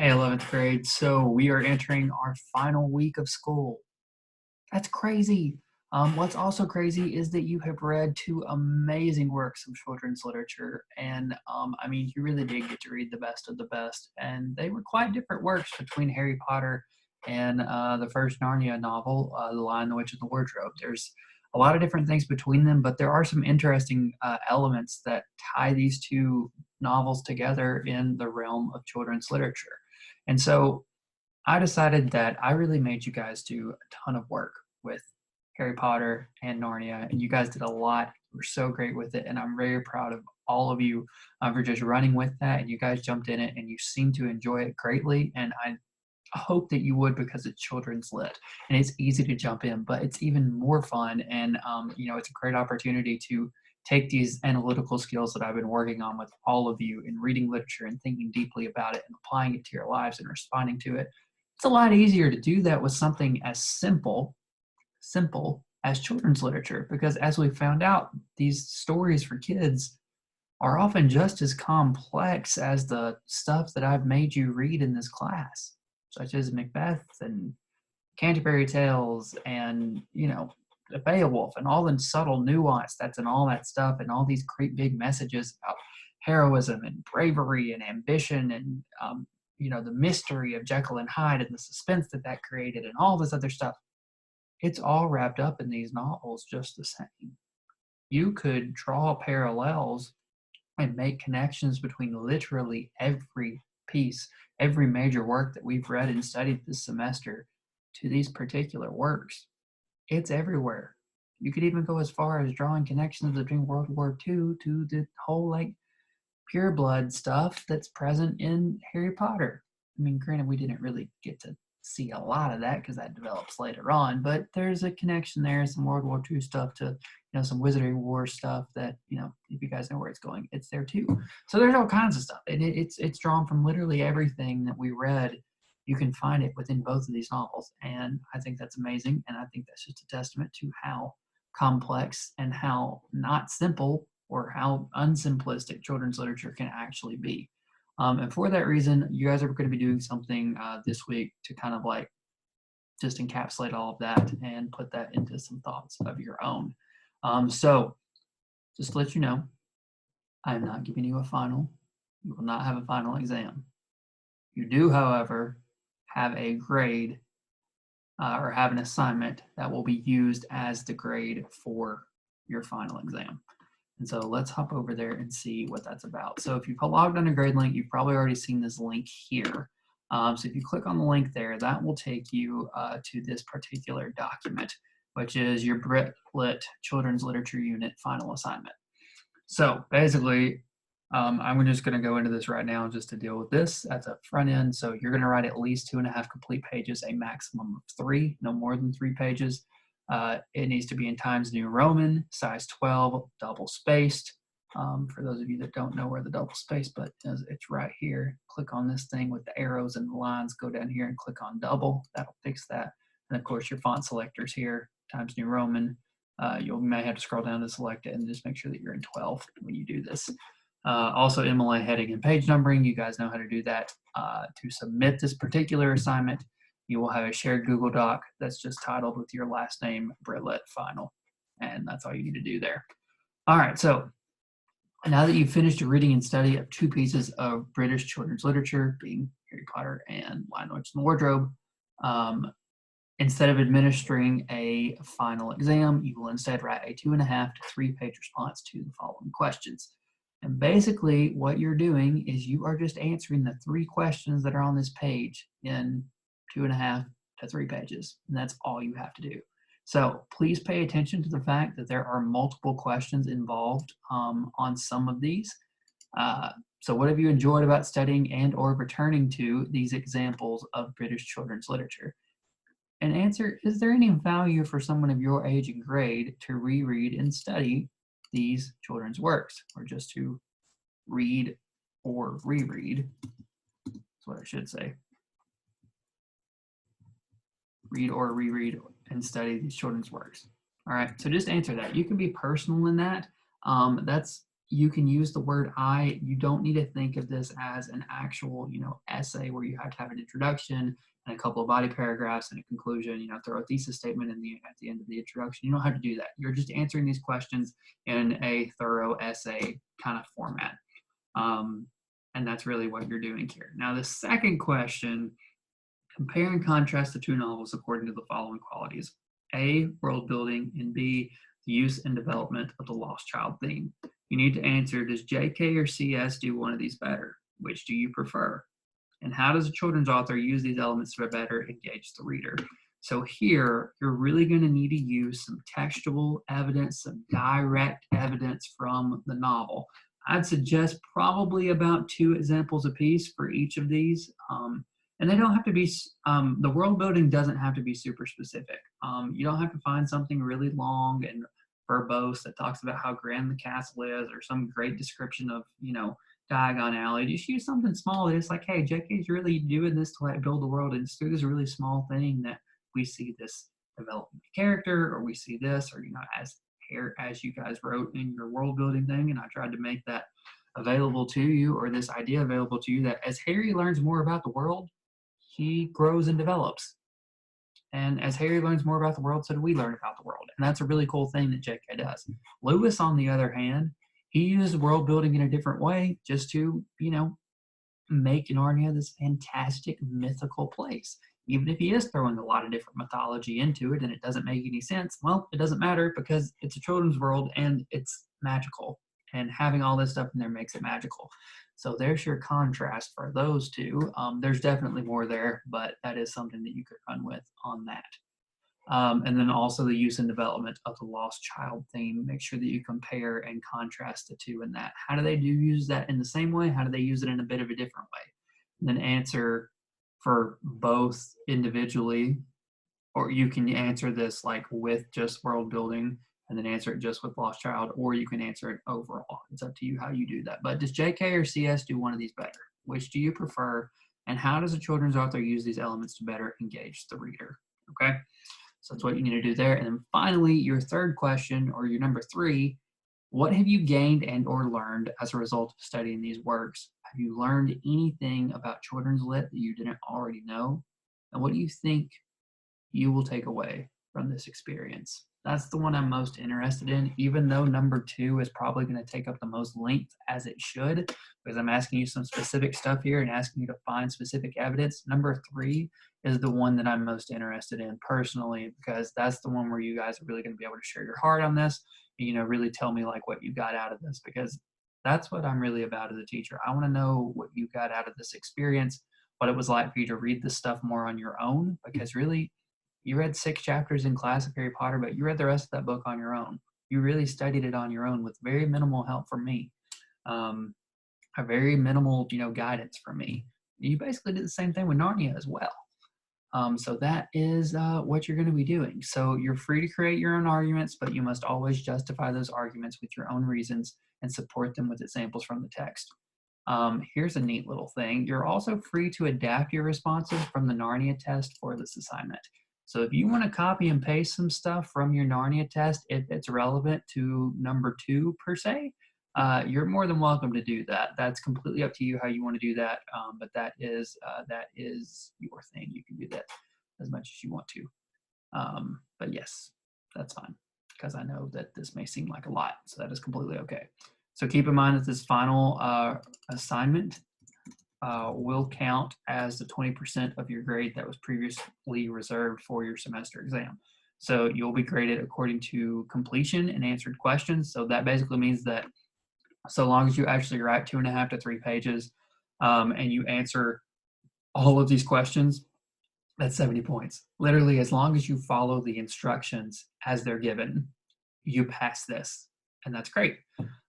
Hey, 11th grade. So we are entering our final week of school. That's crazy. What's also crazy is that you have read two amazing works of children's literature. And I mean, you really did get to read the best of the best. And they were quite different works between Harry Potter and the first Narnia novel, The Lion, the Witch, and the Wardrobe. There's a lot of different things between them, but there are some interesting elements that tie these two novels together in the realm of children's literature. And so I decided that I really made you guys do a ton of work with Harry Potter and Narnia, and you guys did a lot. You were so great with it, and I'm very proud of all of you for just running with that. And you guys jumped in it, and you seem to enjoy it greatly. And I hope that you would because it's children's lit and it's easy to jump in, but it's even more fun. And it's a great opportunity to take these analytical skills that I've been working on with all of you in reading literature and thinking deeply about it and applying it to your lives and responding to it. It's a lot easier to do that with something as simple as children's literature, because as we found out, these stories for kids are often just as complex as the stuff that I've made you read in this class, such as Macbeth and Canterbury Tales and, the Beowulf and all the subtle nuance that's in all that stuff and all these great big messages about heroism and bravery and ambition and, the mystery of Jekyll and Hyde and the suspense that created and all this other stuff. It's all wrapped up in these novels just the same. You could draw parallels and make connections between literally every piece, every major work that we've read and studied this semester to these particular works. It's everywhere. You could even go as far as drawing connections between World War II to the whole pure blood stuff that's present in Harry Potter. I mean, granted, we didn't really get to see a lot of that because that develops later on, but there's a connection there, some World War II stuff to some Wizarding War stuff that, if you guys know where it's going, it's there too. So there's all kinds of stuff. And it's drawn from literally everything that we read. You can find it within both of these novels. And I think that's amazing. And I think that's just a testament to how complex and how not simple or how unsimplistic children's literature can actually be. And for that reason, you guys are going to be doing something this week to kind of just encapsulate all of that and put that into some thoughts of your own. So just to let you know, I am not giving you a final. You will not have a final exam. You do, however, have a grade or have an assignment that will be used as the grade for your final exam. And so let's hop over there and see what that's about. So if you've logged on a grade link, you've probably already seen this link here. So if you click on the link there, that will take you to this particular document, which is your BritLit Children's Literature Unit final assignment. So basically, I'm just going to go into this right now just to deal with this at the front end. So you're going to write at least 2.5 complete pages, a maximum of 3, no more than 3 pages. It needs to be in Times New Roman, size 12, double spaced. For those of you that don't know where the double space button is, it's right here. Click on this thing with the arrows and the lines, go down here and click on double. That'll fix that. And of course, your font selectors here, Times New Roman. You may have to scroll down to select it and just make sure that you're in 12 when you do this. Also, MLA heading and page numbering. You guys know how to do that. To submit this particular assignment, you will have a shared Google Doc that's just titled with your last name, BritLit Final. And that's all you need to do there. All right, so now that you've finished your reading and study of 2 pieces of British children's literature, being Harry Potter and Lion, the Witch, and the Wardrobe, instead of administering a final exam, you will instead write a 2.5 to 3 page response to the following questions. And basically what you're doing is you are just answering the 3 questions that are on this page in 2.5 to 3 pages. And that's all you have to do. So please pay attention to the fact that there are multiple questions involved on some of these. So what have you enjoyed about studying and or returning to these examples of British children's literature? And answer, is there any value for someone of your age and grade to reread and study these children's works, or just to read or reread? That's what I should say. Read or reread and study these children's works. All right, so just answer that. You can be personal in that. That's you can use the word I. You don't need to think of this as an actual, essay where you have to have an introduction and a couple of body paragraphs and a conclusion, throw a thesis statement at the end of the introduction. You don't have to do that. You're just answering these questions in a thorough essay kind of format. And that's really what you're doing here. Now, the second question, compare and contrast the two novels according to the following qualities. A, world building, and B, the use and development of the lost child theme. You need to answer, does JK or CS do one of these better? Which do you prefer? And how does a children's author use these elements to better engage the reader? So here, you're really going to need to use some textual evidence, some direct evidence from the novel. I'd suggest probably about 2 examples apiece for each of these. And they don't have to be, the world building doesn't have to be super specific. You don't have to find something really long and verbose that talks about how grand the castle is or some great description of, Diagon Alley. Just use something small. It's like, hey, JK's really doing this to like build the world, and it's through this really small thing that we see this development of character, or we see this, or as you guys wrote in your world building thing, and I tried to make that available to you, or this idea available to you, that as Harry learns more about the world, he grows and develops. And as Harry learns more about the world, so do we learn about the world. And that's a really cool thing that JK does. Lewis, on the other hand, he uses world building in a different way just to, make Narnia this fantastic mythical place. Even if he is throwing a lot of different mythology into it and it doesn't make any sense, well, it doesn't matter because it's a children's world and it's magical. And having all this stuff in there makes it magical. So there's your contrast for those two. There's definitely more there, but that is something that you could run with on that. And then also the use and development of the lost child theme. Make sure that you compare and contrast the two in that. How do they use that in the same way? How do they use it in a bit of a different way? And then answer for both individually, or you can answer this like with just world building and then answer it just with lost child, or you can answer it overall. It's up to you how you do that. But does JK or CS do one of these better? Which do you prefer? And how does a children's author use these elements to better engage the reader? Okay. So that's what you need to do there. And then finally, your third question, or your number 3, what have you gained and or learned as a result of studying these works? Have you learned anything about children's lit that you didn't already know? And what do you think you will take away from this experience? That's the one I'm most interested in, even though number 2 is probably going to take up the most length, as it should, because I'm asking you some specific stuff here and asking you to find specific evidence. Number 3 is the one that I'm most interested in personally, because that's the one where you guys are really going to be able to share your heart on this, and, really tell me like what you got out of this, because that's what I'm really about as a teacher. I want to know what you got out of this experience, what it was like for you to read this stuff more on your own, because really, you read 6 chapters in class of Harry Potter, but you read the rest of that book on your own. You really studied it on your own with very minimal help from me, a very minimal, guidance from me. You basically did the same thing with Narnia as well. So that is what you're going to be doing. So you're free to create your own arguments, but you must always justify those arguments with your own reasons and support them with examples from the text. Here's a neat little thing. You're also free to adapt your responses from the Narnia test for this assignment. So if you want to copy and paste some stuff from your Narnia test, if it's relevant to number 2 per se, you're more than welcome to do that. That's completely up to you how you want to do that, but that is your thing. You can do that as much as you want to. But yes, that's fine, because I know that this may seem like a lot, so that is completely okay. So keep in mind that this final assignment will count as the 20% of your grade that was previously reserved for your semester exam. So you'll be graded according to completion and answered questions. So that basically means that so long as you actually write 2.5 to 3 pages and you answer all of these questions, that's 70 points. Literally, as long as you follow the instructions as they're given, you pass this, and that's great.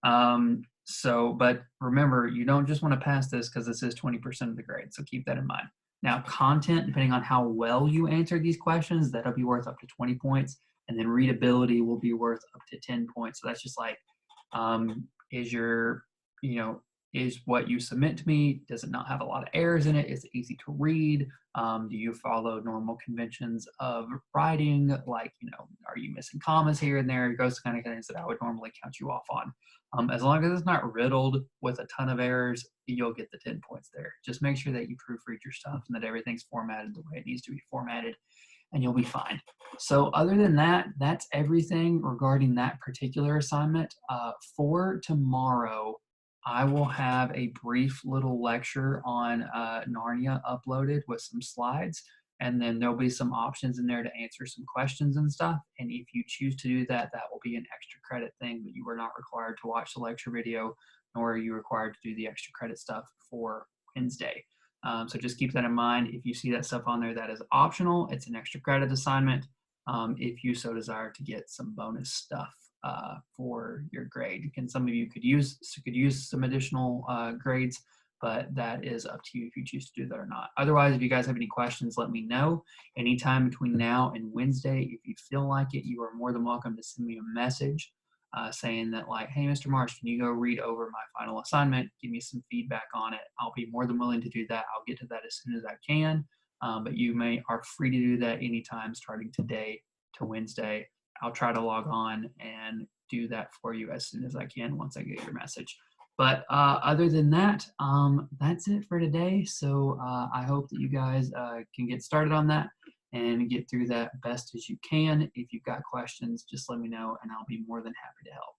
But remember, you don't just want to pass this because this is 20% of the grade, so keep that in mind. Now, content, depending on how well you answer these questions, that'll be worth up to 20 points, and then readability will be worth up to 10 points. So that's just like, is your, is what you submit to me, does it not have a lot of errors in it? Is it easy to read? Do you follow normal conventions of writing? Like, are you missing commas here and there? Those kind of things that I would normally count you off on. As long as it's not riddled with a ton of errors, you'll get the 10 points there. Just make sure that you proofread your stuff and that everything's formatted the way it needs to be formatted, and you'll be fine. So other than that, that's everything regarding that particular assignment. For tomorrow, I will have a brief little lecture on Narnia uploaded with some slides, and then there'll be some options in there to answer some questions and stuff. And if you choose to do that, that will be an extra credit thing, but you are not required to watch the lecture video, nor are you required to do the extra credit stuff for Wednesday. So just keep that in mind. If you see that stuff on there, that is optional. It's an extra credit assignment if you so desire to get some bonus stuff for your grade. And some of you could use some additional grades, but that is up to you if you choose to do that or not. Otherwise, if you guys have any questions, let me know. Anytime between now and Wednesday, if you feel like it, you are more than welcome to send me a message saying that, like, hey, Mr. Marsh, can you go read over my final assignment? Give me some feedback on it. I'll be more than willing to do that. I'll get to that as soon as I can. But you are free to do that anytime starting today to Wednesday. I'll try to log on and do that for you as soon as I can once I get your message. But other than that, that's it for today. So I hope that you guys can get started on that and get through that best as you can. If you've got questions, just let me know and I'll be more than happy to help.